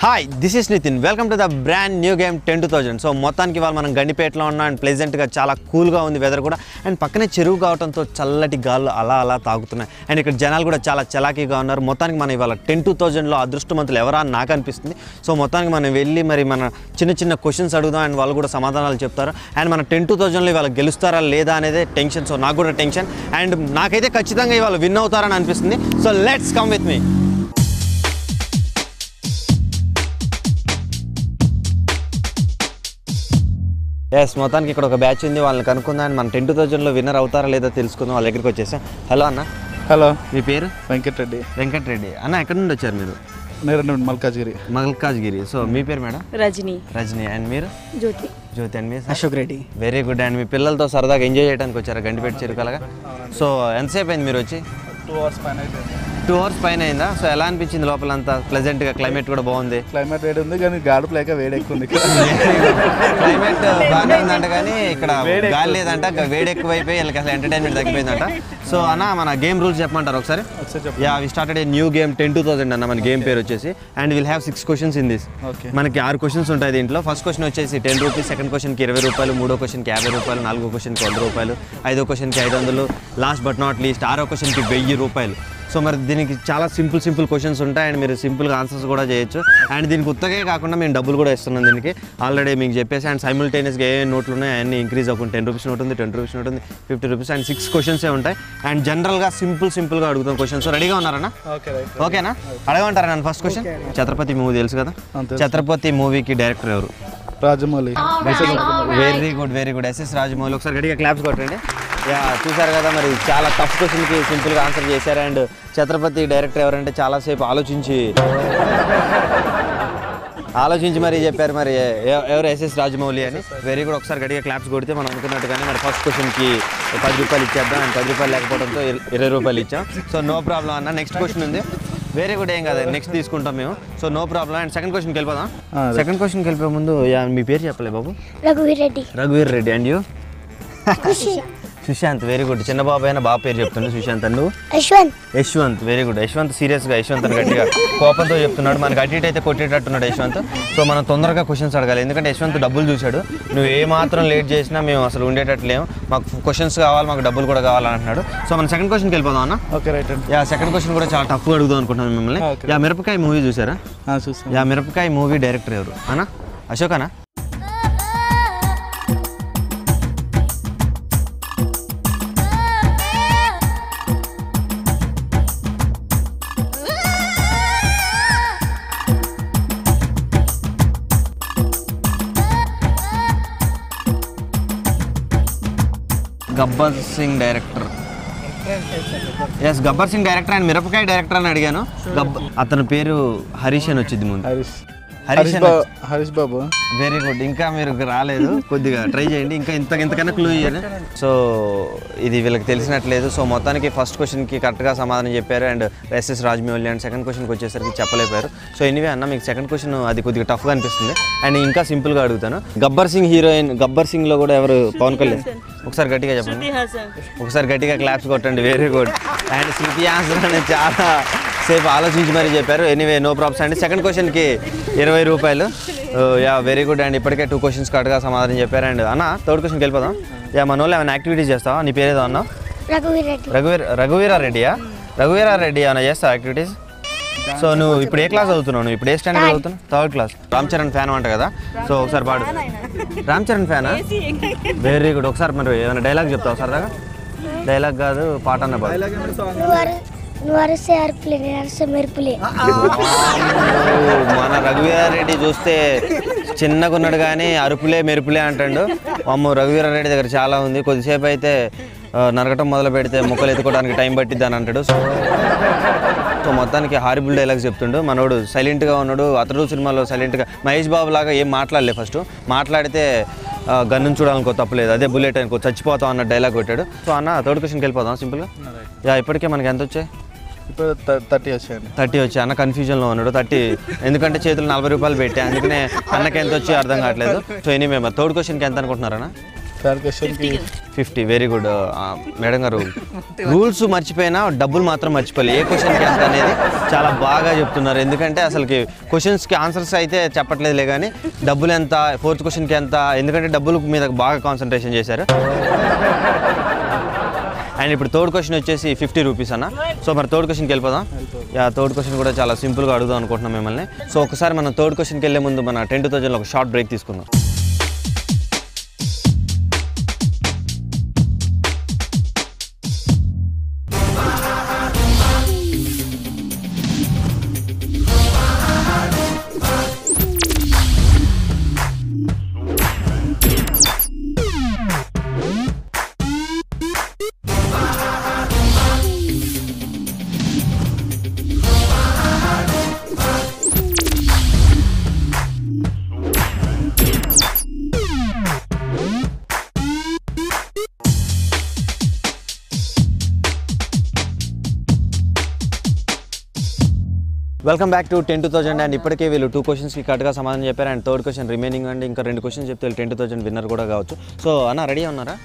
Hi this is Nitin welcome to the brand new game 10-2000. So మొత్తానికి వాళ్ళు మనం గండిపేటలో ఉన్నాం అండ్ ప్లెజెంట్గా చాలా కూల్గా ఉంది వెదర్ కూడా. అండ్ పక్కనే చెరువు కావడంతో చల్లటి గాలు అలా తాగుతున్నాయి. అండ్ ఇక్కడ జనాలు కూడా చాలా చలాకీగా ఉన్నారు. మొత్తానికి మనం ఇవాళ 10-2000లో అదృష్టవంతులు ఎవరా అని నాకు అనిపిస్తుంది. సో మొత్తానికి మనం వెళ్ళి మరి మన చిన్న క్వశ్చన్స్ అడుగుదాం అండ్ వాళ్ళు కూడా సమాధానాలు చెప్తారు. అండ్ మన 10-2000లో ఇవాళ గెలుస్తారా లేదా అనేది టెన్షన్. సో నాకు కూడా టెన్షన్ అండ్ నాకైతే ఖచ్చితంగా ఇవాళ విన్ అవుతారని అనిపిస్తుంది. So let's come with me. Yes మొత్తానికి ఇక్కడ ఒక బ్యాచ్ ఉంది, వాళ్ళని కనుక్కుందాం. అండ్ మన 10-2000లో విన్నర్ అవుతారా లేదా తెలుసుకుందాం. వాళ్ళ దగ్గరికి వచ్చేసాం. హలో అన్న. హలో, మీ పేరు? వెంకటరెడ్డి అన్న. ఎక్కడి నుండి వచ్చారు మీరు? మల్కాజ్గిరి. సో మీ పేరు మేడం? రజని. అండ్ మీరు? జ్యోతి అండ్ మీరు? Ashok Reddy. Very good. And మీ పిల్లలతో సరదాగా ఎంజాయ్ చేయడానికి వచ్చారా గండిపేట చెరుకలగా? సో ఎంతసేపు అయింది మీరు వచ్చి? 2 hours పైన అయిందా? సో ఎలా అనిపించింది లోపలంతా? ప్లెజెంట్గా, క్లైమేట్ కూడా బాగుంది. క్లైమేట్ వేడి ఉంది కానీ గాడుపు లేక వేడి ఎక్కువ ఉంది. క్లైమేట్ బాగానే ఉందంట కానీ ఇక్కడ గాలి లేదంట, వేడి ఎక్కువైపోయి వీళ్ళకి అసలు ఎంటర్టైన్మెంట్ తగ్గిపోయిందంట. సో అన్న మన గేమ్ రూల్స్ చెప్పమంటారు ఒకసారి? Yeah, we started a new game 10-2000 అన్న. మన గేమ్ పేరు వచ్చేసి and will have 6 questions in this. మనకి 6 questions ఉంటాయి దీంట్లో. ఫస్ట్ క్వశ్చన్ వచ్చేసి 10 రూపీస్, సెకండ్ క్వశ్చన్కి 20 రూపాయలు, మూడో క్వశ్చన్కి 50 రూపాయలు, నాలుగో క్వశ్చన్కి 100 రూపాయలు, ఐదో క్వశ్చన్కి 500, లాస్ట్ బట్ నాట్ లీస్ట్ 6వ క్వశ్చన్కి 1000 రూపాయలు. సో మరి దీనికి చాలా సింపుల్ క్వశ్చన్స్ ఉంటాయి అండ్ మీరు సింపుల్గా ఆన్సర్స్ కూడా చేయొచ్చు. అండ్ దీనికి ఉత్తగే కాకుండా మేము డబ్బులు కూడా ఇస్తున్నాం దీనికి ఆల్రెడీ మీకు చెప్పేసి. అండ్ సైమిల్టేనియస్గా ఏ నోట్లు ఉన్నాయి అన్నీ ఇంక్రీజ్ అవ్వకుండా 10 రూపీస్ నోట్ ఉంది, 20 రూపీస్ నోట్ ఉంది, 50 రూపీస్ అండ్ 6 questions ఉంటాయి. అండ్ జనరల్గా సింపుల్గా అడుగుతాం క్వశ్చన్స్. రెడీగా ఉన్నారన్నా? ఓకేనా? అడగమంటారా నన్ను ఫస్ట్ క్వశ్చన్? ఛత్రపతి మూవీ తెలుసు కదా? ఛత్రపతి మూవీకి డైరెక్టర్ ఎవరు? Rajamouli. Very good. SS Rajamouli. ఒకసారి గట్టిగా క్లాప్స్ కొట్టండి. యా, చూసారు కదా, మరి చాలా టఫ్ క్వశ్చన్కి సింపుల్గా ఆన్సర్ చేశారు. అండ్ ఛత్రపతి డైరెక్టర్ ఎవరంటే చాలాసేపు ఆలోచించి మరి చెప్పారు. మరి ఎవరు? ఎస్ఎస్ రాజమౌళి అని. Very good. ఒకసారి గట్టిగా క్లాప్స్ కొడితే మనం అనుకున్నట్టుగానే మరి ఫస్ట్ క్వశ్చన్కి 10 రూపాయలు ఇచ్చేద్దాం. అండ్ 10 రూపాయలు లేకపోవడంతో 20 రూపాయలు ఇచ్చాం. సో నో ప్రాబ్లం అన్న. నెక్స్ట్ క్వశ్చన్ ఉంది. Very good. ఏం కాదు, నెక్స్ట్ తీసుకుంటాం మేము. So no problem. And second క్వశ్చన్కి వెళ్ళిపోదాం. సెకండ్ క్వశ్చన్కి వెళ్ళిపోయే ముందు మీ పేరు చెప్పలే బాబు? రఘువీర్ Reddy. And you? Sushant. Very good. చిన్న బాబు అయినా బాబు పేరు చెప్తుండే Sushant. And Yashwant. Very good. Yashwant సీరియస్గా యశ్వంత్ అని గట్టిగా కోపంతో చెప్తున్నాడు. మనకి అటు ఇటు అయితే కొట్టేటట్టున్నాడు యశ్వంత్. సో మనం తొందరగా క్వశ్చన్స్ అడగాలి, ఎందుకంటే యశ్వంత్ డబ్బులు చూశాడు. నువ్వు ఏ మాత్రం లేట్ చేసినా మేము అసలు ఉండేటట్లేము, మాకు క్వశ్చన్స్ కావాలి, మాకు డబ్బులు కూడా కావాలని అంటున్నాడు. సో మనం సెకండ్ క్వశ్చన్కి వెళ్ళిపోదాం అన్న. Okay, right. Yeah, second question కూడా చాలా టఫ్గా అడుగుదాం అనుకుంటున్నాను మిమ్మల్ని. యా, మిరపకాయ మూవీ చూసారా? యా, మిరపకాయ మూవీ డైరెక్టర్ ఎవరు అన్న? అశోక్ అన్న? Gabbar Singh director. Yes, Gabbar Singh director and Mirapakay director అని అడిగాను. అతని పేరు హరీష్ అని వచ్చింది ముందు. హరీష్ బాబు. Very good. ఇంకా మీరు రాలేదు, కొద్దిగా ట్రై చేయండి. ఇంకా ఇంతకన్నా క్లూ ఇయ్యాను. సో ఇది వీళ్ళకి తెలిసినట్లేదు. సో మొత్తానికి ఫస్ట్ క్వశ్చన్కి కరెక్ట్గా సమాధానం చెప్పారు and SS Rajamouli. And second క్వశ్చన్కి వచ్చేసరికి చెప్పలేపారు. సో ఎనీవే అన్న, మీకు సెకండ్ క్వశ్చన్ అది కొద్దిగా టఫ్గా అనిపిస్తుంది. అండ్ ఇంకా సింపుల్గా అడుగుతాను. గబ్బర్ సింగ్ హీరోయిన్, గబ్బర్ సింగ్లో కూడా ఎవరు? పవన్ కళ్యాణ్. ఒకసారి గట్టిగా చెప్పండి. ఒకసారి గట్టిగా క్లాప్స్ కొట్టండి. Very good. And Shruti Haasan అని చాలా సేపు ఆలోచించి మరీ చెప్పారు. ఎనీవే నో ప్రాబ్లమ్స్ అండి. సెకండ్ క్వశ్చన్కి 20 రూపాయలు. Yeah, very good. అండ్ ఇప్పటికే 2 questions కరెక్ట్గా సమాధానం చెప్పారు. అండ్ అన్న థర్డ్ క్వశ్చన్కి వెళ్ళిపోదాం. యా, మన వాళ్ళు ఏమైనా యాక్టివిటీస్ చేస్తావా? నీ పేరేదో అన్నా? రఘువీరారెడ్డి ఏమైనా చేస్తావా యాక్టివిటీస్? సో నువ్వు ఇప్పుడు ఏ క్లాస్ చదువుతున్నావు? నువ్వు ఇప్పుడు ఏ స్టాండర్డ్ చదువుతున్నావు? 3rd class. Ram Charan fan అంట కదా? సో ఒకసారి పాడు. రామ్ చరణ్ ఫ్యానా? Very good. ఒకసారి మరి ఏమైనా డైలాగ్ చెప్తావు సరదాగా? డైలాగ్ కాదు, పాట అన్న పాడు. మన రఘువీరారెడ్డి చూస్తే చిన్నగా ఉన్నాడు కానీ అరుపులే మెరుపులే అంటాడు. అమ్మ, రఘువీరారెడ్డి దగ్గర చాలా ఉంది. కొద్దిసేపు అయితే నరకటం మొదలు పెడితే మొక్కలు ఎత్తుకోవడానికి టైం పట్టిద్ది అని అంటాడు. సో మొత్తానికి హారిబుల్ డైలాగ్స్ చెప్తుండు. మనోడు సైలెంట్గా ఉన్నాడు. అతడు సినిమాలో సైలెంట్గా మహేష్ బాబు లాగా ఏం మాట్లాడలే. ఫస్ట్ మాట్లాడితే గన్ను చూడాలనుకో తప్పలేదు, అదే బుల్లెట్ అనుకో చచ్చిపోతాం అన్న డైలాగ్ కొట్టాడు. సో అన్న థర్డ్ క్వశ్చన్కి వెళ్ళిపోదాం సింపుల్గా. యా, ఇప్పటికే మనకి ఎంత వచ్చాయి? 30 వచ్చాయి. అన్న కన్ఫ్యూజన్లో ఉన్నాడు. 30 ఎందుకంటే చేతులు 40 రూపాయలు పెట్టా, అందుకనే అన్నకి ఎంత వచ్చి అర్థం కావట్లేదు. సో ఎనీవే మరి థర్డ్ క్వశ్చన్కి ఎంత అనుకుంటున్నారన్నా? థర్డ్ క్వశ్చన్కి 50. వెరీ గుడ్ మేడం గారు. రూల్స్ మర్చిపోయినా డబ్బులు మాత్రం మర్చిపోలేదు. ఏ క్వశ్చన్కి ఎంత అనేది చాలా బాగా చెప్తున్నారు. ఎందుకంటే అసలుకి క్వశ్చన్స్కి ఆన్సర్స్ అయితే చెప్పట్లేదులే కానీ డబ్బులు ఎంత, ఫోర్త్ క్వశ్చన్కి ఎంత, ఎందుకంటే డబ్బుల మీద బాగా కాన్సన్ట్రేషన్ చేశారు. అండ్ ఇప్పుడు థర్డ్ క్వశ్చన్ వచ్చేసి 50 రూపీస్ అన్న. సో మరి థర్డ్ క్వశ్చన్కి వెళ్ళిపోదాం. థర్డ్ క్వశ్చన్ కూడా చాలా సింపుల్గా అడుగుదాం అనుకుంటున్నాం మిమ్మల్ని. సో ఒకసారి మనం థర్డ్ క్వశ్చన్కి వెళ్ళే ముందు మన 10,000లో ఒక షార్ట్ బ్రేక్ తీసుకుందాం. Welcome back to 10,000. అండ్ ఇప్పటికే వీళ్ళు 2 క్వశ్చన్స్కి కరెక్ట్గా సమాధానం చెప్పారు. And third question remaining and ఇంకా 2 క్వశ్చన్స్ చెప్తే 10,000 విన్నర్ కూడా కావచ్చు. సో అన్న రెడీ ఉన్నారా?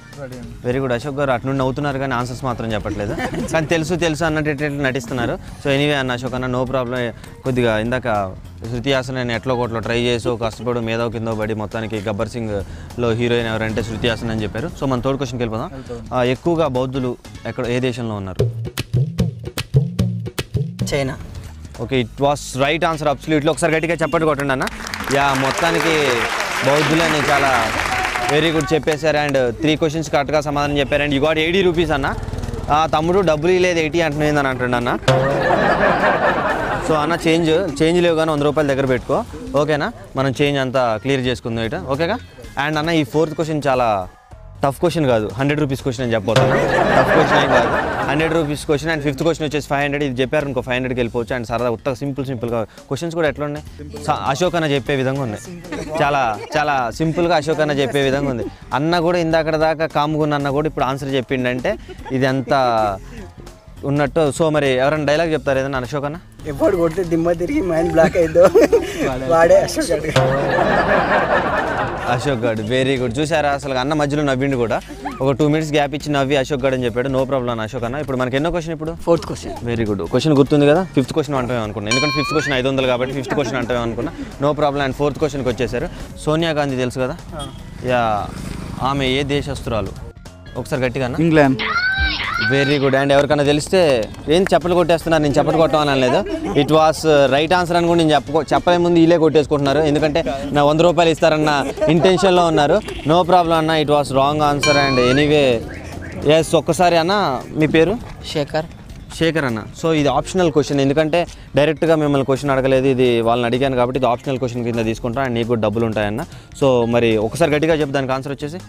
Very good. అశోక్ గారు అటు నుండి అవుతున్నారు కానీ ఆన్సర్స్ మాత్రం చెప్పట్లేదు. కానీ తెలుసు అన్నట్టు నటిస్తున్నారు. సో ఎనీవే అన్న అశోక్ అన్న, నో ప్రాబ్లం. కొద్దిగా ఇందాక శృతి హాసన్ నేను ఎట్లో కోట్లో ట్రై చేసి కష్టపడు మేధో కింద పడి మొత్తానికి గబ్బర్ సింగ్లో హీరోయిన్ ఎవరంటే శృతి హాసన్ అని చెప్పారు. సో మన థర్డ్ క్వశ్చన్కి వెళ్ళిపోదాం. ఎక్కువగా బౌద్ధులు ఏ దేశంలో ఉన్నారు? China. Okay, it was right answer absolutely. ఒకసారి గట్టిగా చెప్పండి కొట్టండి అన్న. మొత్తానికి బౌద్ధులని చాలా వెరీ గుడ్ చెప్పేశారు. అండ్ 3 క్వశ్చన్స్ కరెక్ట్గా సమాధానం చెప్పారు. అండ్ యూ గాట్ 80 రూపీస్ అన్న. తమ్ముడు డబ్బులు లేదు 80 అంటున్నాయి అని అంటుండ అన్న. సో అన్న చేంజ్ లేవు కానీ 100 రూపాయలు దగ్గర పెట్టుకో, ఓకేనా? మనం చేంజ్ అంతా క్లియర్ చేసుకుందాం ఇట, ఓకేగా? అండ్ అన్న ఈ 4th క్వశ్చన్ చాలా టఫ్ క్వశ్చన్ కాదు, 100 రూపీస్ క్వశ్చన్ అని చెప్పబోతాను. టఫ్ క్వశ్చన్ ఏం కాదు, 100 rupees question. And 5th question వచ్చేసి 500. ఇది చెప్పారు ఇంకో 500కి వెళ్ళిపోవచ్చు. అండ్ సరదా ఉత్తగా సింపుల్గా క్వశ్చన్స్ కూడా ఎట్లా ఉన్నాయి, అశోక్ అన్న చెప్పే విధంగా ఉన్నాయి. చాలా సింపుల్గా అశోక్ అన్న చెప్పే విధంగా ఉంది. అన్న కూడా ఇందాక దాకా కాముకున్న అన్న కూడా ఇప్పుడు ఆన్సర్ చెప్పిండంటే ఇది అంతా ఉన్నట్టు. సో మరి ఎవరైనా డైలాగ్ చెప్తారు ఏదన్నా అశోక్ అన్న? ఎప్పుడు కొడితే దిమ్మ తిరిగి మైండ్ బ్లాక్ అయిందో వాడే అశోక్ గడ్. Very good. చూసారా అసలు అన్న మధ్యలో నవ్విండు కూడా. ఒక 2 minutes గ్యాప్ ఇచ్చి నవ్వి అశోక్ గడ్ అని చెప్పాడు. నో ప్రాబ్లం అన్న అశోక్ అన్న. ఇప్పుడు మనకి ఎన్నో క్వశ్చన్? ఇప్పుడు 4th question. Very good. Question గుర్తుంది కదా? 5th క్వశ్చన్ అంటాం అనుకున్నాను, ఎందుకంటే 5th క్వశ్చన్ 500 కాబట్టి 5th క్వశ్చన్ అంటాం అనుకున్నా. No problem. అండ్ 4th క్వశ్చన్కి వచ్చేసారు. సోనియా గాంధీ తెలుసు కదా? ఆమె ఏ దేశస్తురాలు? ఒకసారి గట్టిగా. ఇంగ్లాండ్. Very good. అండ్ ఎవరికైనా తెలిస్తే ఏం చెప్పలు కొట్టేస్తున్నారు, నేను చెప్పలు కొట్టమని అనలేదు. ఇట్ వాస్ రైట్ ఆన్సర్ అని కూడా నేను చెప్పలే ముందు వీళ్ళే కొట్టేసుకుంటున్నారు, ఎందుకంటే నా 100 రూపాయలు ఇస్తారన్న ఇంటెన్షన్లో ఉన్నారు. నో ప్రాబ్లం అన్న, it was wrong answer. And anyway yes. ఒక్కసారి అన్న మీ పేరు? శేఖర్ అన్న. సో ఇది ఆప్షనల్ క్వశ్చన్, ఎందుకంటే డైరెక్ట్గా మిమ్మల్ని క్వశ్చన్ అడగలేదు, ఇది వాళ్ళని అడిగాను కాబట్టి ఇది ఆప్షనల్ క్వశ్చన్ కింద తీసుకుంటాం. అండ్ నీకు కూడా డబ్బులు ఉంటాయన్న. సో మరి ఒకసారి గట్టిగా చెప్పు దానికి ఆన్సర్ వచ్చేసి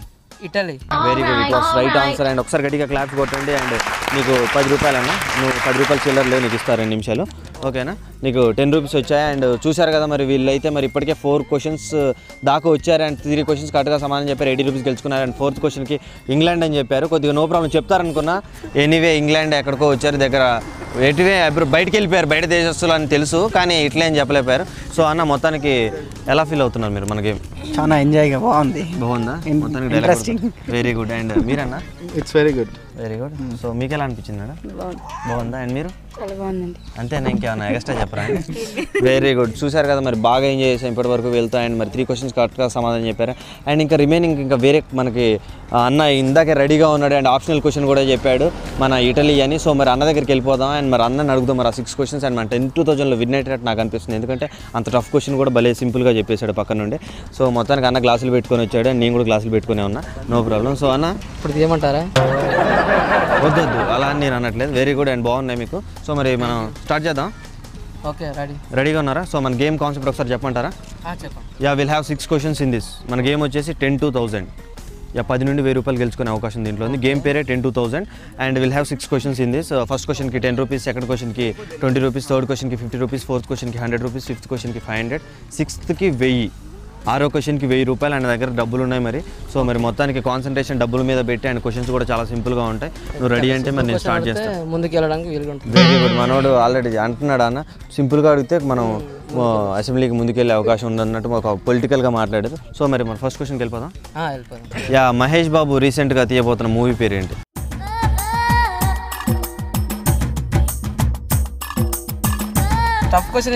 Italy. Very good. It was right answer. And ఒకసారి గట్టిగా క్లాప్ కొట్టండి. అండ్ నీకు 10 రూపాయలు అన్న, నువ్వు 10 రూపాయలు చిల్లర లేవు, నీకు ఇస్తారు 2 నిమిషాలు, ఓకేనా? నీకు 10 రూపీస్ వచ్చాయి. అండ్ చూశారు కదా మరి వీళ్ళైతే మరి ఇప్పటికే 4 క్వశ్చన్స్ దాకా వచ్చారు. అండ్ 3 క్వశ్చన్స్ కరెక్ట్గా సమాధానం చెప్పారు, 80 రూపీస్ గెలుచుకున్నారు. అండ్ 4th క్వశ్చన్కి ఇంగ్లాండ్ అని చెప్పారు. కొద్దిగా నో ప్రాబ్లం చెప్తారనుకున్నా. ఎనీవే ఇంగ్లాండ్ ఎక్కడికో వచ్చారు, దగ్గర ఎటువే బయటికి వెళ్ళిపోయారు, బయట దేశస్తులు అని తెలుసు కానీ ఇట్లే అని చెప్పలేపారు. సో అన్న మొత్తానికి ఎలా ఫీల్ అవుతున్నారు మీరు? మన గేమ్ చాలా ఎంజాయ్గా బాగుందా? మొత్తానికి ఇంట్రెస్టింగ్. Very good. అండ్ మీరన్నా? It's very good. Very good. So మీకు ఎలా అనిపించింది మేడం? బాగుందా? అండ్ మీరు? అంతేనా, ఇంకేమన్నా ఎక్స్ట్రా చెప్పరా? Very good. చూసారు కదా మరి బాగా ఎంజాయ్ చేసాం ఇప్పటి వరకు వెళ్తా. అండ్ మరి 3 క్వశ్చన్స్ కరెక్ట్గా సమాధానం చెప్పారు. అండ్ ఇంకా రిమైనింగ్ ఇంకా వేరే మనకి అన్న ఇందాకే రెడీగా ఉన్నాడు. అండ్ ఆప్షనల్ క్వశ్చన్ కూడా చెప్పాడు మన ఇటలీ అని. సో మరి అన్న దగ్గరికి వెళ్ళిపోదాం. అండ్ మరి అన్నని అడుగుదాం మరి ఆ 6 క్వశ్చన్స్. అండ్ మన 10,000లో విన్ అయ్యేటట్టు నాకు అనిపిస్తుంది, ఎందుకంటే అంత టఫ్ క్వశ్చన్ కూడా భలే సింపుల్గా చెప్పేశాడు పక్కన నుండి. సో మొత్తానికి అన్న గ్లాసులు పెట్టుకొని వచ్చాడు, అండ్ నేను కూడా గ్లాసులు పెట్టుకునే ఉన్నా. No problem. సో అన్న ఇప్పుడు తీయమంటారా? వద్దు అలా అని నేను అనట్లేదు. Very good. అండ్ బాగున్నాయి మీకు. సో మరి మనం స్టార్ట్ చేద్దాం. ఓకే, రెడీగా ఉన్నారా? సో మన గేమ్ కాన్సెప్ట్ ఒకసారి చెప్పమంటారా? Will have 6 questions in this. మన గేమ్ వచ్చేసి 10 to 1000. 10 నుండి 1000 రూపాయలు గెలుచుకునే అవకాశం దీంట్లో ఉంది. గేమ్ పేరే 10 to 1000. And will have 6 questions in this. First క్వశ్చన్కి 10 రూపీస్, సెకండ్ క్వశ్చన్కి 20 రూపీస్, థర్డ్ క్వశ్చన్కి 50 రూపీస్, ఫోర్త్ క్వశ్చన్కి 100 రూపీస్, 5th క్వశ్చన్కి 500, 6th కి 1000. 6వ క్వశ్చన్కి 1000 రూపాయలు ఆయన దగ్గర డబ్బులు ఉన్నాయి మరి. సో మరి మొత్తానికి కాన్సన్ట్రేషన్ డబ్బుల మీద పెట్టి అండ్ క్వశ్చన్స్ కూడా చాలా సింపుల్గా ఉంటాయి. నువ్వు రెడీ అంటే మరి నేను స్టార్ట్ చేస్తాను. ముందుకు వెళ్ళడానికి వీలుగా ఉంటుంది. Very good. మనోడు ఆల్రెడీ అంటున్నాడు అన్న, సింపుల్గా అడిగితే మనం అసెంబ్లీకి ముందుకెళ్ళే అవకాశం ఉందన్నట్టు ఒక పొలిటికల్గా మాట్లాడారు. సో మరి మన ఫస్ట్ క్వశ్చన్కి వెళ్ళిపోదాం. యా, మహేష్ బాబు రీసెంట్గా తీయబోతున్న మూవీ పేరు ఏంటి? Tough question.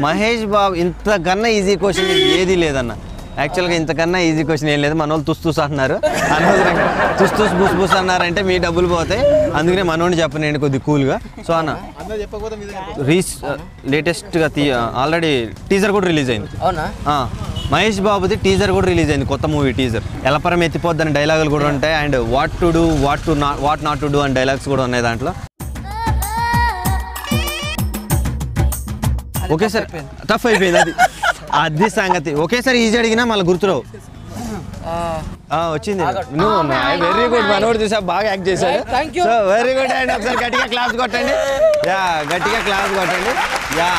మహేష్ బాబు ఇంతకన్నా ఈజీ క్వశ్చన్ ఏది లేదన్న. యాక్చువల్గా ఇంతకన్నా ఈజీ క్వశ్చన్ ఏం లేదు. మన వాళ్ళు తుస్తూస్ అంటున్నారు, అనవసరంగా తుస్తూస్ బుస్ బుస్ అన్నారంటే మీ డబ్బులు పోతాయి. అందుకనే మనోడిని చెప్పనండి కొద్ది కూల్గా. సో అన్న లేటెస్ట్గా ఆల్రెడీ టీజర్ కూడా రిలీజ్ అయింది. అవునా? మహేష్ బాబుది టీజర్ కూడా రిలీజ్ అయింది, కొత్త మూవీ టీజర్. ఎలపరం ఎత్తిపోద్దని డైలాగులు కూడా ఉంటాయి and what to do what not to do అని డైలాగ్స్ కూడా ఉన్నాయి దాంట్లో. ఒకేసారి టఫ్ అయిపోయింది అది సంగతి. ఒకేసారి ఈజీ అడిగినా మళ్ళీ గుర్తురావు. వచ్చింది. Very good. మనోడు చూసా బాగా యాక్ట్ చేశాడు. సో వెరీ గుడ్ అండ్ ఒకసారి గట్టిగా క్లాప్స్ కొట్టండి. యా, గట్టిగా క్లాప్స్ కొట్టండి. యా,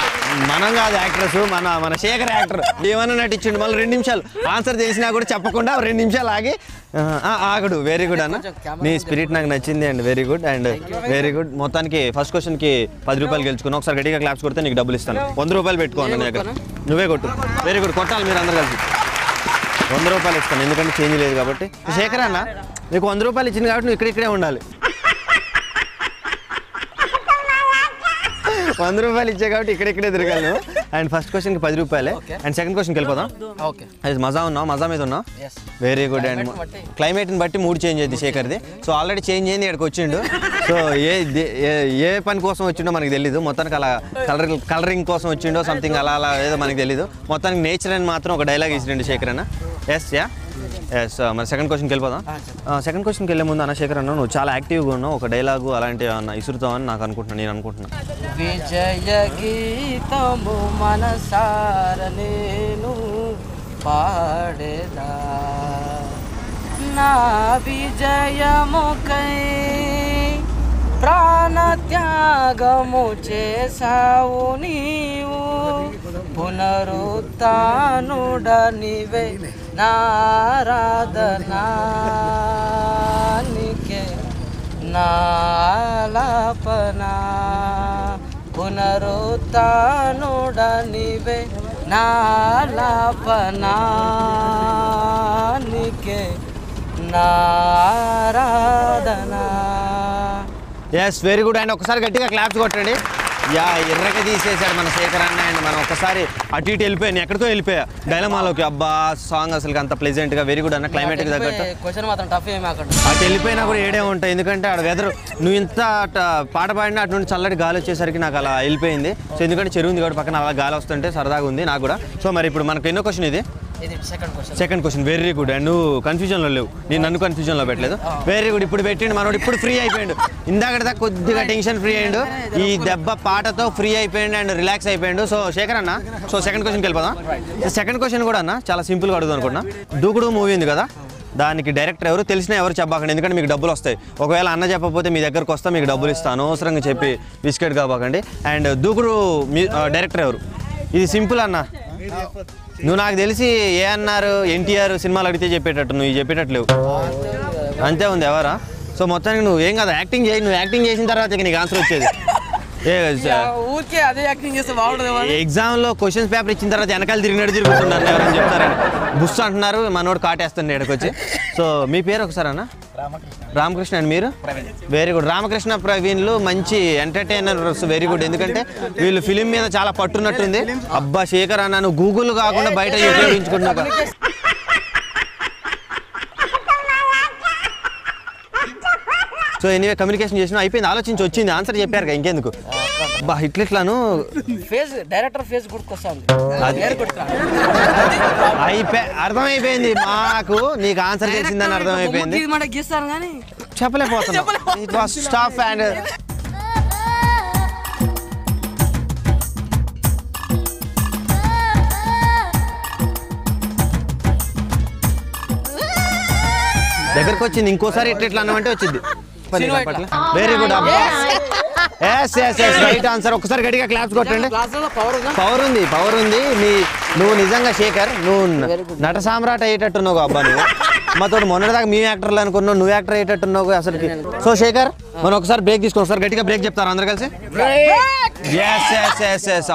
మనం కాదు యాక్టర్స్, మన శేఖర్ యాక్టర్ ఏమన్నా నటించండి. మళ్ళీ 2 నిమిషాలు ఆన్సర్ చేసినా కూడా చెప్పకుండా 2 నిమిషాలు ఆగి ఆగడు. వెరీ గుడ్ అన్న, నీ స్పిరిట్ నాకు నచ్చింది and very good and very good. మొత్తానికి ఫస్ట్ క్వశ్చన్కి 10 రూపాయలు గెలుచుకున్నావు. ఒకసారి గట్టిగా క్లాప్స్ కొడితే నీకు డబ్బులు ఇస్తాను. 100 రూపాయలు పెట్టుకోండి నీ దగ్గర. నువ్వే కొట్టు. Very good. కొట్టాలి మీరు అందరు కలిసి. 100 రూపాయలు ఇస్తాను ఎందుకంటే చేంజ్ లేదు కాబట్టి. శేఖర్ అన్న, నీకు 100 రూపాయలు ఇచ్చింది కాబట్టి నువ్వు ఇక్కడే ఉండాలి. 100 రూపాయలు ఇచ్చే కాబట్టి ఇక్కడే తిరగాలి నువ్వు. అండ్ ఫస్ట్ క్వశ్చన్కి 10 రూపాయలే. అండ్ సెకండ్ క్వశ్చన్కి వెళ్ళిపోదాం. అది మజా మీద ఉన్నావు. Very good. అండ్ క్లైమేట్ని బట్టి మూడ్ చేంజ్ అయింది శేఖర్ది. సో ఆల్రెడీ చేంజ్ అయింది, ఇక్కడికి వచ్చిండు. సో ఏ పని కోసం వచ్చిండో మనకు తెలీదు. మొత్తానికి అలా కలరింగ్ కోసం వచ్చిండో సంథింగ్ అలా ఏదో మనకు తెలీదు. మొత్తానికి నేచర్ అని మాత్రం ఒక డైలాగ్ ఇచ్చిండు శేఖర్ అన్న. ఎస్ మరి సెకండ్ క్వశ్చన్కి వెళ్ళిపోదాం. సెకండ్ క్వశ్చన్కి వెళ్ళే ముందు అన్న శేఖర్ అన్న, నువ్వు చాలా యాక్టివ్గా ఉన్నావు. ఒక డైలాగు అలాంటివి అన్న ఇసురుతావని నేను అనుకుంటున్నాను. విజయ గీతము మనసార నేను పాడేదా, నా విజయముకై ప్రాణత్యాగము చేసావు నీవు, పునరుత్థానుడనివే నారాధనానికే నాలాపనా, పునరుత్థానుడనివే నాలాపనానికే నారాధనా. Yes, very good. అండ్ ఒకసారి గట్టిగా క్లాప్స్ కొట్టండి. యా, ఎర్రగా తీసేశాడు మన శేఖర్ అన్న. అండ్ మనం ఒకసారి అటు ఇటు వెళ్ళిపోయాను, ఎక్కడికో వెళ్ళిపోయా డైలమాలోకి. అబ్బా, సాంగ్ అసలు అంత ప్లెజెంట్గా. వెరీ గుడ్ అన్న, క్లైమేట్కి తగ్గట్టు. అటు వెళ్ళిపోయినా కూడా ఏడే ఉంటాయి, ఎందుకంటే ఆడ వెదర్. నువ్వు ఇంత పాట పాడినా అటు నుండి చల్లటి గాలి వచ్చేసరికి నాకు అలా వెళ్ళిపోయింది. సో ఎందుకంటే చెరువు ఉంది కాబట్టి పక్కన అలా గాలి వస్తుంటే సరదాగా ఉంది నాకు కూడా. సో మరి ఇప్పుడు మనకు ఎన్నో క్వశ్చన్ ఇది? Second question. Very good. And నువ్వు కన్ఫ్యూజన్లో లేవు, నేను నన్ను కన్ఫ్యూజన్లో పెట్టలేదు. Very good. ఇప్పుడు పెట్టిండు మనోడు, ఇప్పుడు ఫ్రీ అయిపోయాడు. ఇందాక కొద్దిగా టెన్షన్ ఫ్రీ అయ్యాడు, ఈ దెబ్బ పాటతో ఫ్రీ అయిపోయాడు అండ్ రిలాక్స్ అయిపోయాడు. సో శేఖర్ అన్న, సో సెకండ్ క్వశ్చన్కి వెళ్ళిపోదాం. సెకండ్ క్వశ్చన్ కూడా అన్న చాలా సింపుల్గా అడుగుదాం అనుకున్నా. దూకుడు మూవీ ఉంది కదా, దానికి డైరెక్టర్ ఎవరు తెలిసినా ఎవరు చెప్పకండి, ఎందుకంటే మీకు డబ్బులు వస్తాయి. ఒకవేళ అన్న చెప్పకపోతే మీ దగ్గరకు వస్తే మీకు డబ్బులు ఇస్తాను, అనవసరంగా చెప్పి బిస్కెట్ కాబాకండి. అండ్ దూకుడు డైరెక్టర్ ఎవరు? ఇది సింపుల్ అన్న. నువ్వు నాకు తెలిసి ఏ అన్నారు ఎన్టీఆర్ సినిమాలు అడిగితే చెప్పేటట్టు, నువ్వు చెప్పేటట్లేవు. అంతే ఉంది ఎవరా? సో మొత్తానికి నువ్వు ఏం కాదు, యాక్టింగ్ చేయి. నువ్వు యాక్టింగ్ చేసిన తర్వాత నీకు ఆన్సర్ వచ్చేది. ఎగ్జామ్లో క్వశ్చన్స్ పేపర్ ఇచ్చిన తర్వాత వెనకాల తిరుగుతున్నారు ఎవరైనా చెప్తారని బుస్ అంటున్నారు. మనోడు కాటేస్తుంది ఇక్కడికి వచ్చి. సో మీ పేరు ఒకసారి అన్న? రామకృష్ణ. అండ్ మీరు? Very good. రామకృష్ణ ప్రవీణ్లు మంచి ఎంటర్టైనర్స్. Very good. ఎందుకంటే వీళ్ళు ఫిలిం మీద చాలా పట్టున్నట్టుంది. అబ్బా శేఖర్ అన్న, నువ్వు గూగుల్ కాకుండా బయట ఉపయోగించుకుంటున్నావు. సో ఎనీవే కమ్యూనికేషన్ చేసిన అయిపోయింది, ఆలోచించి వచ్చింది, ఆన్సర్ చెప్పారు కదా, ఇంకెందుకు. బా ఇట్లాను డైరెక్టర్ ఫేస్ గుర్తుకొస్తుంది. అర్థమైపోయింది మాకు, నీకు ఆన్సర్ చేసిందని అర్థమైపోయింది. చెప్పలేకపోతున్నా. ఇట్ వాస్ స్టాఫ్ అండ్ దగ్గరకు వచ్చింది. ఇంకోసారి ఎట్లా అన్నామంటే వచ్చింది. Very good. Right answer. ఒకసారి గట్టిగా క్లాప్స్ కొట్టండి. పవర్ ఉంది. నువ్వు నిజంగా శేఖర్, నువ్వు నట సామ్రాట్ అయ్యేటట్టున్నావు అబ్బా. నువ్వు మాతో మొన్నటిదాకా మీ యాక్టర్లు అనుకున్నావు, నువ్వు యాక్టర్ అయ్యేటట్టున్నావు అసలుకి. సో శేఖర్, మనం ఒకసారి బ్రేక్ తీసుకో. ఒకసారి గట్టిగా బ్రేక్ చెప్తారు అందరు కలిసి.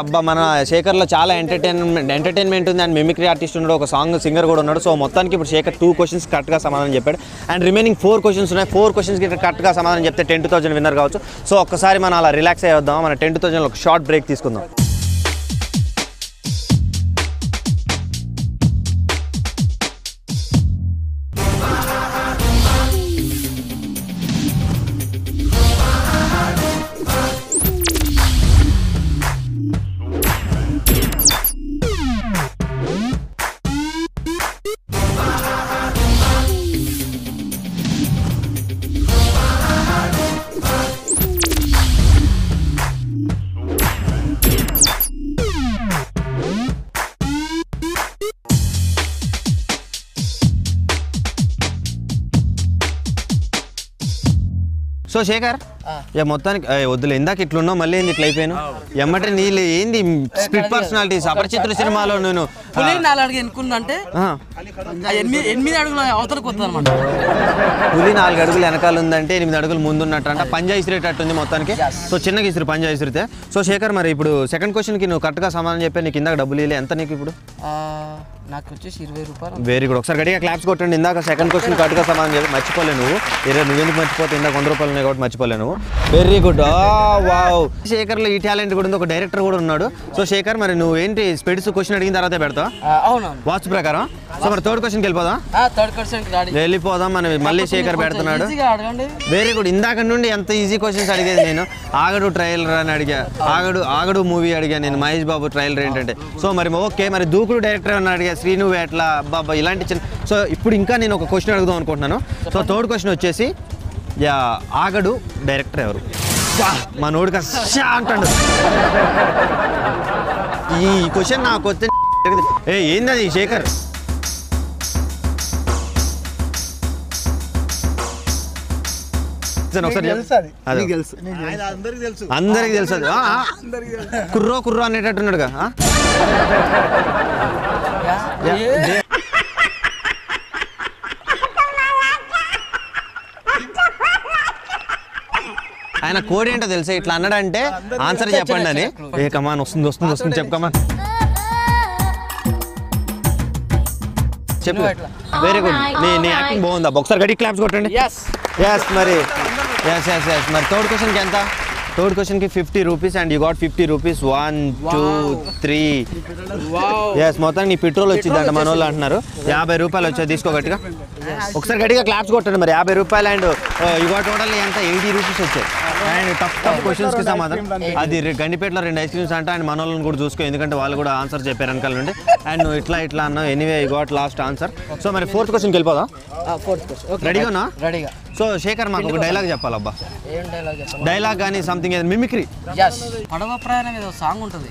అబ్బా, మన శేఖర్ లో చాలా ఎంటర్టైన్మెంట్ ఉంది. అండ్ మిమిక్రీ ఆర్టిస్ట్ ఉన్నాడు, ఒక సాంగ్ సింగర్ కూడా ఉన్నాడు. సో మొత్తానికి ఇప్పుడు శేఖర్ 2 క్వశ్చన్స్ కరెక్ట్ గా సమాధానం చెప్పాడు. అండ్ రిమైనింగ్ 4 క్వశ్చన్స్ ఉన్నాయి. 4 క్వశ్చన్స్ కి కరెక్ట్ గా సమాధానం చెప్తే 10,000 విన్నర్ కావచ్చు. సో ఒక్కసారి మనం అలా రిలాక్స్ అయ్యొద్దాం. మన 10,000 ఒక షార్ట్ బ్రేక్ తీసుకుందాం. సో శేఖర్, మొత్తానికి వద్దులే, ఇందాక ఇట్లున్నావు, మళ్ళీ ఏంది ఇట్లా అయిపోయాను ఎమ్మటే నీళ్ళు ఏంది స్ప్లిట్ పర్సనాలిటీస్. అపరిచితుల సినిమాలో నేను 4 అడుగు ఎన్నుకుందంటే 8 అడుగుల అవతలకు వస్తుంది అనమాట. పులి 4 అడుగులు వెనకాల ఉందంటే 8 అడుగులు ముందు ఉన్నట్టు అంట. పంజా ఇసిరేటట్టుంది మొత్తానికి. సో చిన్నగా ఇసురు, పంజా ఇసిరితే. సో శేఖర్, మరి ఇప్పుడు సెకండ్ క్వశ్చన్కి నువ్వు కరెక్ట్గా సమాధానం చెప్పి నీకు ఇందాక డబ్బులు ఇవ్వలే. ఎంత నీకు ఇప్పుడు? నాకు వచ్చేసి 20 రూపాయలు. Very good. ఒకసారి గట్టిగా క్లాప్స్ కొట్టండి. ఇందాక సెకండ్ క్వశ్చన్ కరెక్ట్గా సమాధానం చెప్పి మర్చిపోలే నువ్వు. నువ్వెందుకు మర్చిపోతే? ఇందాక 100 రూపాయలు ఉన్నాయి కాబట్టి మర్చిపోలే నువ్వు. Very good. వావ్. శేఖర్లో ఈ టాలెంట్ కూడా ఉంది, ఒక డైరెక్టర్ కూడా ఉన్నాడు. సో శేఖర్, మరి నువ్వు ఏంటి స్పెడ్స్ క్వశ్చన్ అడిగిన తర్వాత పెడతావు? అవును, వాస్తు ప్రకారం. సో మరి థర్డ్ క్వశ్చన్కి వెళ్ళిపోదాం. వెళ్ళిపోదాం. మనం మళ్ళీ శేఖర్ పెడుతున్నాడు. Very good. ఇందాక నుండి ఎంత ఈజీ క్వశ్చన్స్ అడిగేది నేను. ఆగడు ట్రైలర్ అని అడిగా, ఆగడు మూవీ అడిగా నేను, మహేష్ బాబు ట్రైలర్ ఏంటంటే. సో మరి ఓకే, మరి దూకుడు డైరెక్టర్ అని అడిగా, శ్రీను వేట్ల, బాబా ఇలాంటి చిన్న. సో ఇప్పుడు ఇంకా నేను ఒక క్వశ్చన్ అడుగుదాం అనుకుంటున్నాను. సో థర్డ్ క్వశ్చన్ వచ్చేసి, ఆగడు డైరెక్టర్ ఎవరు? మా నోడికి అంటాడు. ఈ క్వశ్చన్ నాకు వస్తే ఏంది అది శేఖర్? అందరికి తెలుసు. కుర్రో అనేటట్టున్నాడుగా. ఆయన కోడ్ ఏంటో తెలుసా? ఇట్లా అన్నాడంటే ఆన్సర్ చెప్పండి అని. ఏ కమాన్, వస్తుంది చెప్పు కమాన్. చెప్పు. Very good. నీ యాక్టింగ్ బాగుందా? ఒకసారి గట్టి క్లాప్స్ కొట్టండి. మరి థర్డ్ క్వశ్చన్కి ఎంత? థర్డ్ క్వశ్చన్కి 50 rupees and you got 50 rupees. 1 2 3. మొత్తానికి నీ పెట్రోల్ వచ్చిందంట మన వాళ్ళు అంటున్నారు. 50 రూపాయలు వచ్చాయి, తీసుకో గట్టిగా. ఒకసారి గట్టిగా క్లాప్స్ కొట్టండి. మరి 50 రూపాయలు అండ్ యూ గాట్ టోటల్ ఎంత? 80 రూపీస్ వచ్చాయి. అండ్ టఫ్ క్వశ్చన్స్కి సమాధానం. అది గండిపేటలో 2 ఐస్ క్రీమ్స్ అంట. అండ్ మన వాళ్ళని కూడా చూసుకో, ఎందుకంటే వాళ్ళు కూడా ఆన్సర్ చెప్పారు వెనకాల నుండి. అండ్ నువ్వు ఇట్లా అన్నావు. Anyway you got last answer. So మరి ఫోర్త్ క్వశ్చన్కి వెళ్ళిపోదాం. రెడీగా? సో శేఖర్, మాకు ఒక డైలాగ్ చెప్పాలబ్బా. డైలాగ్ కానీ సంథింగ్ మిమిక్రీ. పడవ ప్రయాణం ఏదో సాంగ్ ఉంటుంది.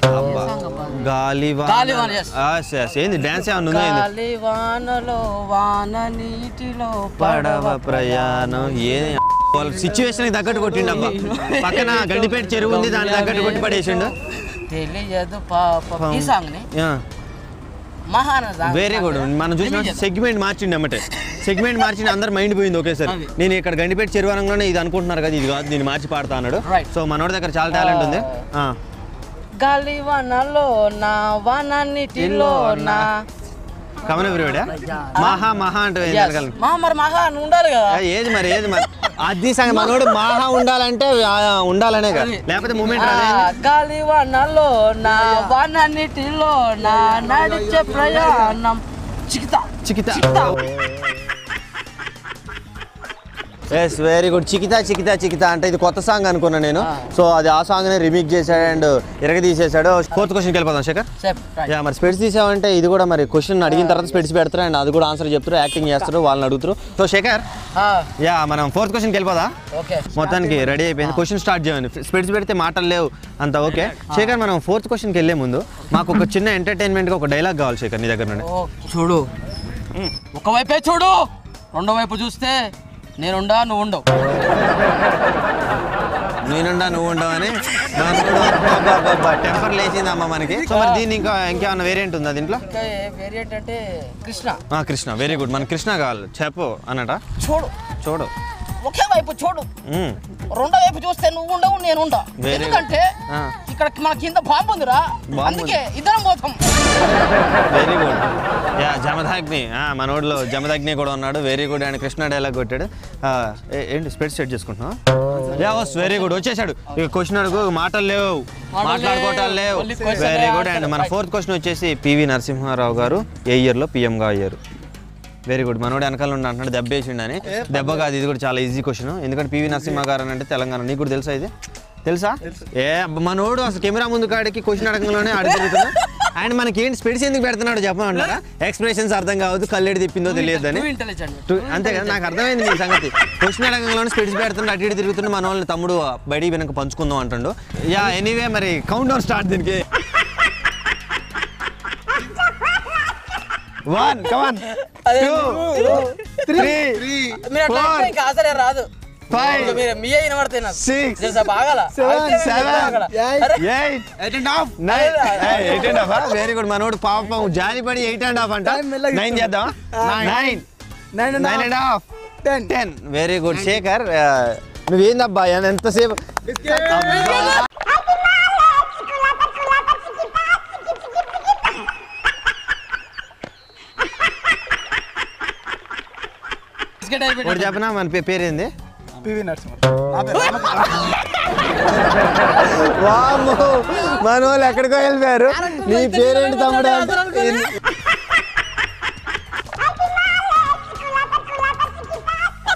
ఏంది డాన్స్ ఏమన్నా ఉందా? గాలివానలో వాన నీటిలో పడవ ప్రయాణం. ఏ సిచ్యువేషన్ తగ్గట్టు కొట్టిండబ్బా. పక్కన గండిపేట చెరువు ఉంది, దాని తగ్గట్టు కొట్టి పడేసిండు. తెలియదు పాపం. ఈ సాంగ్ ని వెరీ గుడ్. మనం చూసిన సెగ్మెంట్ మార్చిండి అమ్మటే. సెగ్మెంట్ మార్చిన అందరు మైండ్ పోయింది ఒకేసారి. నేను ఇక్కడ గండిపేట చెరువరంలోనే ఇది అనుకుంటున్నారు కదా, ఇది కాదు, దీన్ని మార్చి పాడుతా అన్నాడు. సో మనోడి దగ్గర చాలా టాలెంట్ ఉంది. గాలివానలో నా వానన్నిటిలో నా కమన ఎవరివాడా? మహా అంటే ఉండాలి కదా. ఏది మరి అది సంగతి. మనోడు మహా ఉండాలంటే ఉండాలనే కదా, లేకపోతే మూమెంట్. గాలివానలో నా వానన్నిటిలో నా నడిచే ప్రయాణం Chikita. Yes, very good. Chikita అంటే ఇది కొత్త సాంగ్ అనుకున్నా నేను. సో అది ఆ సాంగ్ నే రిమిక్స్ చేశాడు అండ్ తీసేశాడు. ఫోర్త్ క్వశ్చన్కి వెళ్ళిపోదాం శేఖర్. మరి స్పెడ్స్ తీసావంటే ఇది కూడా మరి క్వశ్చన్ అడిగిన తర్వాత స్పెడ్స్ పెడతారు అండ్ అది కూడా ఆన్సర్ చెప్తారు, యాక్టింగ్ చేస్తారు, వాళ్ళని అడుగుతారు. సో శేఖర్, మనం ఫోర్త్ క్వశ్చన్కి వెళ్ళిపోదా? మొత్తానికి రెడీ అయిపోయింది. క్వశ్చన్ స్టార్ట్ చేయండి. స్పెడ్స్ పెడితే మాటలు లేవు అంత. ఓకే శేఖర్, మనం ఫోర్త్ క్వశ్చన్కి వెళ్ళే ముందు మాకు ఒక చిన్న ఎంటర్టైన్మెంట్గా ఒక డైలాగ్ కావాలి శేఖర్ నీ దగ్గర నుండి. చూడు, ఒకవైపే చూడు, రెండో వైపు చూస్తే నేనుండా, నువ్వు ఉండవు. నేను నేనుండా నువ్వు ఉండవని టెంపర్ లేచిందమ్మా మనకి. సో మరి దీన్ని ఇంకేమన్నా వేరియంట్ ఉందా దీంట్లో? వేరియంట్ అంటే కృష్ణ వెరీ గుడ్. మన కృష్ణ కావాలి చెప్పు అన్నట. చూడు ఒకే వైపు చూడు, రెండో వైపు చూస్తే నువ్వు ఉండవు నేను ఉండా. ఎందుకంటే ఇక్కడ మన కింద బాంబు ఉందిరా, అందుకే ఇద్దరం పోతాం. Very good. యా జమదగ్ని మనోడిలో జమదగ్ని కూడా ఉన్నాడు. Very good. And Krishna dialogue కొట్టాడు. ఏంటి స్పెడ్ సెట్ చేసుకుంటున్నా? Yeah very good. వచ్చేసాడు. ఇక క్వశ్చన్ అడుగు. మాటలు లేవు, మాట్లాడుకోవటాలు లేవు. Very good. అండ్ మన ఫోర్త్ క్వశ్చన్ వచ్చేసి పివి నరసింహారావు గారు ఏ ఇయర్లో పిఎంగా అయ్యారు? Very good. మనోడు వెనకాల ఉండి అంటున్నాడు దెబ్బ వేసిండని. దెబ్బ కాదు, ఇది కూడా చాలా ఈజీ క్వశ్చన్. ఎందుకంటే పివి నరసింహ గారు అని అంటే తెలంగాణ. నీకు కూడా తెలుసా ఇది? తెలుసా? మనోడు అసలు కెమెరా ముందు కాడికి క్వశ్చన్ అడగంలోనే అడుగుతున్నా. అండ్ మనకి ఏంటి స్పెడ్స్ ఎందుకు పెడుతున్నాడు చెప్పమంటారా? ఎక్స్ప్రెషన్స్ అర్థం కావద్దు, కళ్ళెడి తిప్పిందో తెలియదు అని. అంతే కదా, నాకు అర్థమైంది మీ సంగతి. క్వశ్చన్ అడగంలోనే స్పెడ్స్ పెడుతుంటే అటు ఇటు తిరుగుతుంటే మన వాళ్ళని తమ్ముడు బయటికి వెనక పంచుకుందాం అంటాడు. యా ఎనీవే మరి కౌంట్ డౌన్ స్టార్ట్ దీనికి. 1 come on 2 3 4 రాదు 5 మీ అయిన పడతాయి 6 7 8 8 and half. Very good. మనోడు పాపం జాలిపడి 8 and half అంట. 9 చేద్దాం. 9 and half 10. Very good. Shekhar నువ్వేందబ్బా ఎంతసేపు? ఒకటి చెప్పనా మన పేరేంది? పివి నరసింహ. మన వాళ్ళు ఎక్కడికో వెళ్ళిపోయారు. నీ పేరేంటి తమ్ముడు?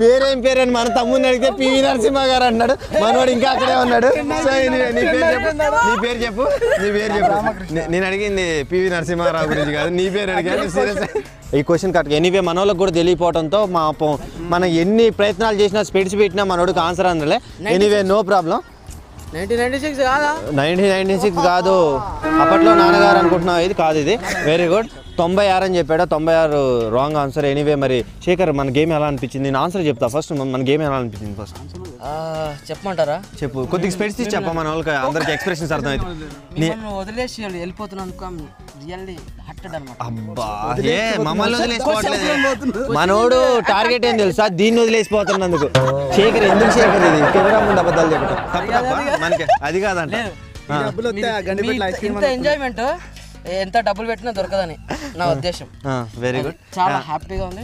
పేరేం పేరని మన తమ్ముడిని అడిగితే పివి నరసింహ గారు అన్నాడు. మనోడు ఇంకా అక్కడే ఉన్నాడు. సో నీ పేరు చెప్పు. నేను అడిగింది పివి నరసింహారావు గురించి కాదు, నీ పేరు అడిగాను. సీరియస్ ఈ క్వశ్చన్ కరెక్ట్. ఎనీవే మనోళ్ళకి కూడా తెలియపోవడంతో మనం ఎన్ని ప్రయత్నాలు చేసినా స్పెడ్స్ పెట్టినా మనోడికి ఆన్సర్ అందలే. Anyway no problem. 1996 కాదు, అప్పట్లో నాన్నగారు అనుకుంటున్నావు. ఇది కాదు, ఇది వెరీ గుడ్. 96 అని చెప్పాడు. 96 రాంగ్ ఆన్సర్. ఎనీవే మరి శేఖర్ మన గేమ్ ఎలా అనిపించింది? నేను ఆన్సర్ చెప్తా ఫస్ట్. మన గేమ్ ఎలా అనిపించింది ఫస్ట్ చెప్పమంటారా? చెప్పు. కొద్దిగా స్పెడ్స్ తీసి చెప్ప, మన వాళ్ళకి అందరికి ఎక్స్ప్రెషన్స్ అర్థమైంది. వదిలేసి వెళ్ళిపోతున్నాను. అబ్బా ఏ మమ్మల్ని వదిలేసిపోవట్లేదు. మనోడు టార్గెట్ ఏం తెలుసా? దీన్ని వదిలేసిపోతున్నందుకు. శేఖర్ ఎందుకు శేఖర్ ఇది కెమెరా ముందు అబద్ధాలు చెప్పడం మనకి అది కాదంట. ఎంజాయ్మెంట్ ఎంత డబ్బులు పెట్టినా దొరకదని నా ఉద్దేశం. Very good. చాలా హ్యాపీగా ఉంది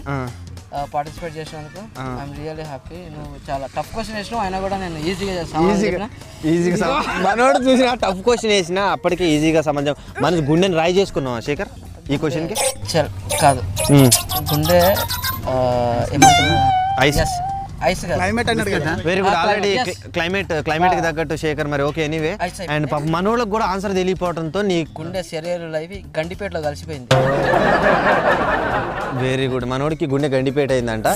పార్టిసిపేట్ చేసినందుకు. I'm really happy. నువ్వు చాలా టఫ్ క్వశ్చన్ వేసినావు, అయినా కూడా నేను ఈజీగా మనోడు చూసిన టఫ్ క్వశ్చన్ వేసినా అప్పటికే ఈజీగా సంబంధం. మన గుండెని రాయి చేసుకున్నావా శేఖర్ ఈ క్వశ్చన్ కి? కాదు, గుండె ఏమంటున్నా వెరీ గుడ్. ఆల్రెడీ క్లైమేట్ కి తగ్గట్టు శేఖర్ మరి ఓకే. ఎనీవే అండ్ మనోళ్ళకి కూడా ఆన్సర్ తెలియపోవడంతో నీ గుండె శరీరంలో అవి గండిపేటలో కలిసిపోయింది. Very good. మనోడికి గుండె గండిపేట అయిందంట.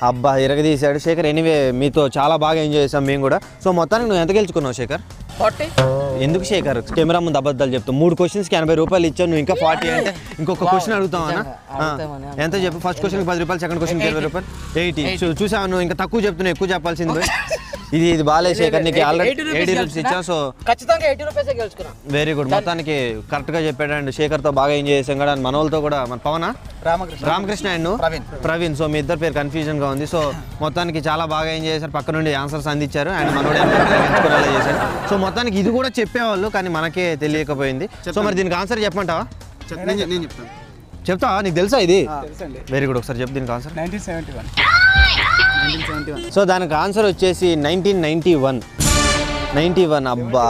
అబ్బా ఇరగదీశాడు శేఖర్. ఎనీవే మీతో చాలా బాగా ఎంజాయ్ చేసాం మేము కూడా. సో మొత్తానికి నువ్వు ఎంత గెలుచుకున్నావు శేఖర్? 40. ఎందుకు శేఖర్ కెమెరా ముందు అబద్ధాలు చెప్తావు? 3 క్వశ్చన్స్కి 80 రూపాయలు ఇచ్చావు. నువ్వు ఇంకా 40 అంటే ఇంకొక క్వశ్చన్ అడుగుతావు అన్న. ఎంత చెప్పు? ఫస్ట్ క్వశ్చన్కి 10 రూపాయలు, సెకండ్ క్వశ్చన్కి 20 రూపాయలు, 80. చూసావు నువ్వు ఇంకా తక్కువ చెప్తున్నావు, ఎక్కువ చెప్పాల్సింది. ఇది బాగాలేదు శేఖర్, నీకు ఆల్రెడీ 80 రూపీస్ ఇచ్చా. సో ఖచ్చితంగా 80 రూపీసే గెలుచుకున్నా. Very good. మొత్తానికి కరెక్ట్గా చెప్పాడు. అండ్ శేఖర్తో బాగా ఎంజాయ్ చేసాం కూడా. మన వాళ్ళతో కూడా మన పవనా రామకృష్ణ అండ్ ప్రవీణ్. సో మీ ఇద్దరు పేరు కన్ఫ్యూజన్గా ఉంది. సో మొత్తానికి చాలా బాగా ఎంజాయ్ చేశారు. పక్క నుండి ఆన్సర్స్ అందించారు. అండ్ మనోడు ఎంచుకునేలా చేశారు. సో మొత్తానికి ఇది కూడా చెప్పేవాళ్ళు కానీ మనకే తెలియకపోయింది. సో మరి దీనికి ఆన్సర్ చెప్పమంటావా? చెప్తావా? నీకు తెలుసా ఇది? Very good. ఒకసారి చెప్పు దీనికి ఆన్సర్. 1971. సో దానికి ఆన్సర్ వచ్చేసి 1991. అబ్బా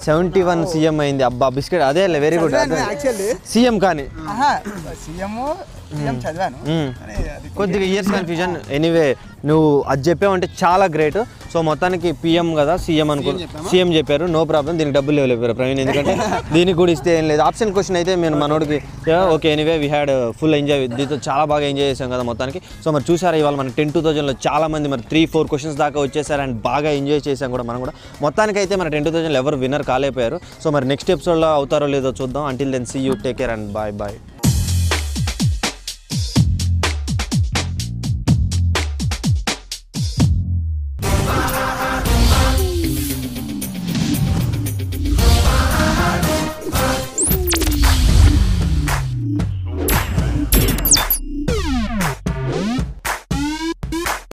71 సీఎం అయింది. అబ్బా బిస్కెట్ అదే. Very good. సీఎం కానీ కొద్దిగా ఇయర్స్ కన్ఫ్యూజన్. ఎనీవే నువ్వు అది చెప్పావంటే చాలా గ్రేట్. సో మొత్తానికి పిఎం కదా సీఎం సీఎం చెప్పారు. No problem. దీనికి డబ్బులు లేవు ప్రవీణ్, ఎందుకంటే దీనికి కూడా ఇస్తే ఏం లేదు. ఆప్షన్ క్వశ్చన్ అయితే మేము మనోడికి okay. Anyway we had full enjoy. దీంతో చాలా బాగా ఎంజాయ్ చేసాం కదా మొత్తానికి. సో మరి చూసారా ఇవాళ మన 10-2000లో చాలా మంది మరి 3-4 క్వశ్చన్స్ దాకా వచ్చేసారు. అండ్ బాగా ఎంజాయ్ చేసాం కూడా మనం కూడా. మొత్తానికి అయితే మన 10-2000లో ఎవరు విన్నర్ కాలేకపోయారు. సో మరి నెక్స్ట్ ఎపిసోడ్లో అవుతారో లేదో చూద్దాం. Until then see you, take care and bye bye.